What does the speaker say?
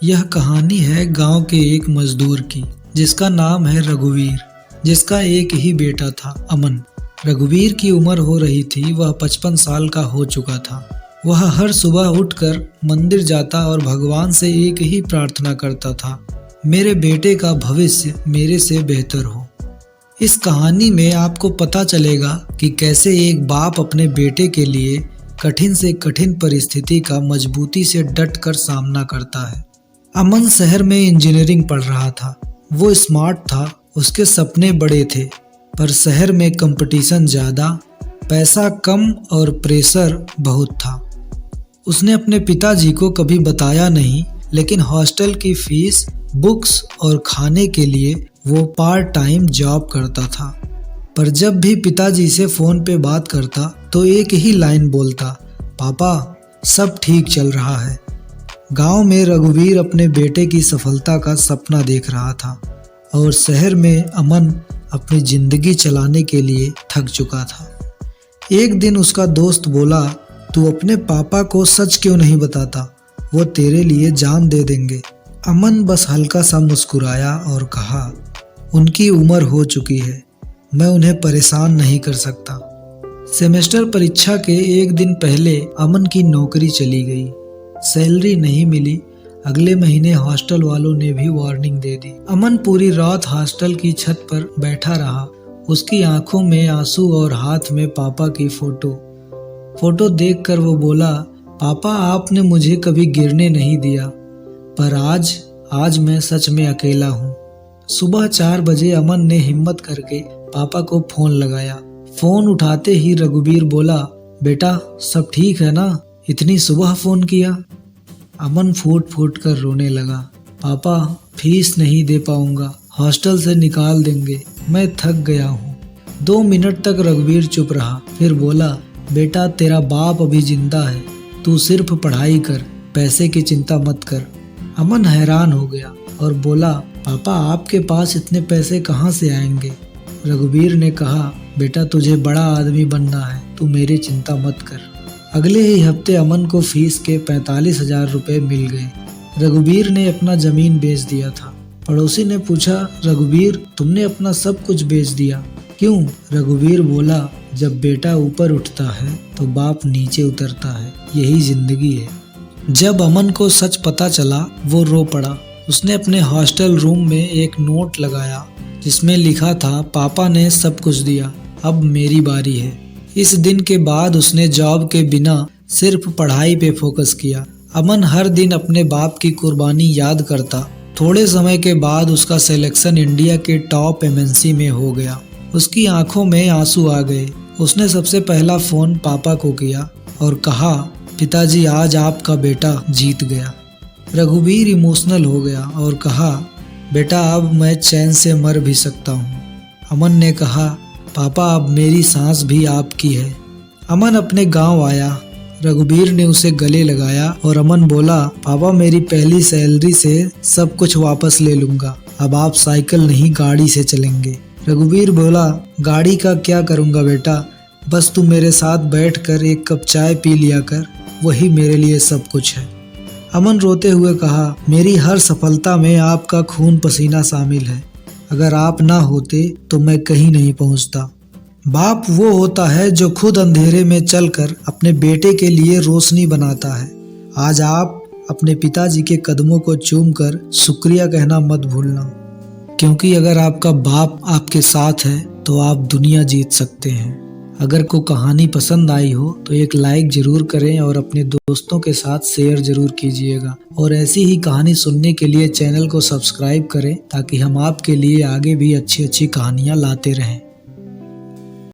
यह कहानी है गांव के एक मजदूर की, जिसका नाम है रघुवीर, जिसका एक ही बेटा था, अमन। रघुवीर की उम्र हो रही थी, वह 55 साल का हो चुका था। वह हर सुबह उठकर मंदिर जाता और भगवान से एक ही प्रार्थना करता था, मेरे बेटे का भविष्य मेरे से बेहतर हो। इस कहानी में आपको पता चलेगा कि कैसे एक बाप अपने बेटे के लिए कठिन से कठिन परिस्थिति का मजबूती से डट कर सामना करता है। अमन शहर में इंजीनियरिंग पढ़ रहा था। वो स्मार्ट था, उसके सपने बड़े थे, पर शहर में कंपटीशन ज़्यादा, पैसा कम और प्रेशर बहुत था। उसने अपने पिताजी को कभी बताया नहीं, लेकिन हॉस्टल की फीस, बुक्स और खाने के लिए वो पार्ट टाइम जॉब करता था। पर जब भी पिताजी से फ़ोन पे बात करता तो एक ही लाइन बोलता, पापा सब ठीक चल रहा है। गांव में रघुवीर अपने बेटे की सफलता का सपना देख रहा था और शहर में अमन अपनी ज़िंदगी चलाने के लिए थक चुका था। एक दिन उसका दोस्त बोला, तू अपने पापा को सच क्यों नहीं बताता, वो तेरे लिए जान दे देंगे। अमन बस हल्का सा मुस्कुराया और कहा, उनकी उम्र हो चुकी है, मैं उन्हें परेशान नहीं कर सकता। सेमेस्टर परीक्षा के एक दिन पहले अमन की नौकरी चली गई। सैलरी नहीं मिली। अगले महीने हॉस्टल वालों ने भी वार्निंग दे दी। अमन पूरी रात हॉस्टल की छत पर बैठा रहा। उसकी आंखों में आंसू और हाथ में पापा की फोटो देखकर वो बोला, पापा आपने मुझे कभी गिरने नहीं दिया, पर आज मैं सच में अकेला हूँ। सुबह 4 बजे अमन ने हिम्मत करके पापा को फ़ोन लगाया। फ़ोन उठाते ही रघुवीर बोला, बेटा सब ठीक है ना, इतनी सुबह फ़ोन किया। अमन फूट फूट कर रोने लगा, पापा फीस नहीं दे पाऊंगा, हॉस्टल से निकाल देंगे, मैं थक गया हूँ। 2 मिनट तक रघुवीर चुप रहा, फिर बोला, बेटा तेरा बाप अभी जिंदा है, तू सिर्फ पढ़ाई कर, पैसे की चिंता मत कर। अमन हैरान हो गया और बोला, पापा आपके पास इतने पैसे कहाँ से आएंगे। रघुवीर ने कहा, बेटा तुझे बड़ा आदमी बनना है, तू मेरी चिंता मत कर। अगले ही हफ्ते अमन को फीस के 45,000 रुपये मिल गए। रघुवीर ने अपना ज़मीन बेच दिया था। पड़ोसी ने पूछा, रघुवीर तुमने अपना सब कुछ बेच दिया, क्यों? रघुवीर बोला, जब बेटा ऊपर उठता है तो बाप नीचे उतरता है, यही जिंदगी है। जब अमन को सच पता चला वो रो पड़ा। उसने अपने हॉस्टल रूम में एक नोट लगाया जिसमें लिखा था, पापा ने सब कुछ दिया, अब मेरी बारी है। इस दिन के बाद उसने जॉब के बिना सिर्फ पढ़ाई पे फोकस किया। अमन हर दिन अपने बाप की कुर्बानी याद करता। थोड़े समय के बाद उसका सिलेक्शन इंडिया के टॉप एमएनसी में हो गया। उसकी आंखों में आंसू आ गए। उसने सबसे पहला फ़ोन पापा को किया और कहा, पिताजी आज आपका बेटा जीत गया। रघुवीर इमोशनल हो गया और कहा, बेटा अब मैं चैन से मर भी सकता हूँ। अमन ने कहा, पापा अब मेरी सांस भी आपकी है। अमन अपने गांव आया। रघुवीर ने उसे गले लगाया और अमन बोला, पापा मेरी पहली सैलरी से सब कुछ वापस ले लूँगा, अब आप साइकिल नहीं गाड़ी से चलेंगे। रघुवीर बोला, गाड़ी का क्या करूँगा बेटा, बस तू मेरे साथ बैठकर एक कप चाय पी लिया कर, वही मेरे लिए सब कुछ है। अमन रोते हुए कहा, मेरी हर सफलता में आपका खून पसीना शामिल है, अगर आप ना होते तो मैं कहीं नहीं पहुंचता। बाप वो होता है जो खुद अंधेरे में चलकर अपने बेटे के लिए रोशनी बनाता है। आज आप अपने पिताजी के कदमों को चूमकर शुक्रिया कहना मत भूलना, क्योंकि अगर आपका बाप आपके साथ है तो आप दुनिया जीत सकते हैं। अगर कोई कहानी पसंद आई हो तो एक लाइक जरूर करें और अपने दोस्तों के साथ शेयर जरूर कीजिएगा। और ऐसी ही कहानी सुनने के लिए चैनल को सब्सक्राइब करें ताकि हम आपके लिए आगे भी अच्छी अच्छी कहानियाँ लाते रहें।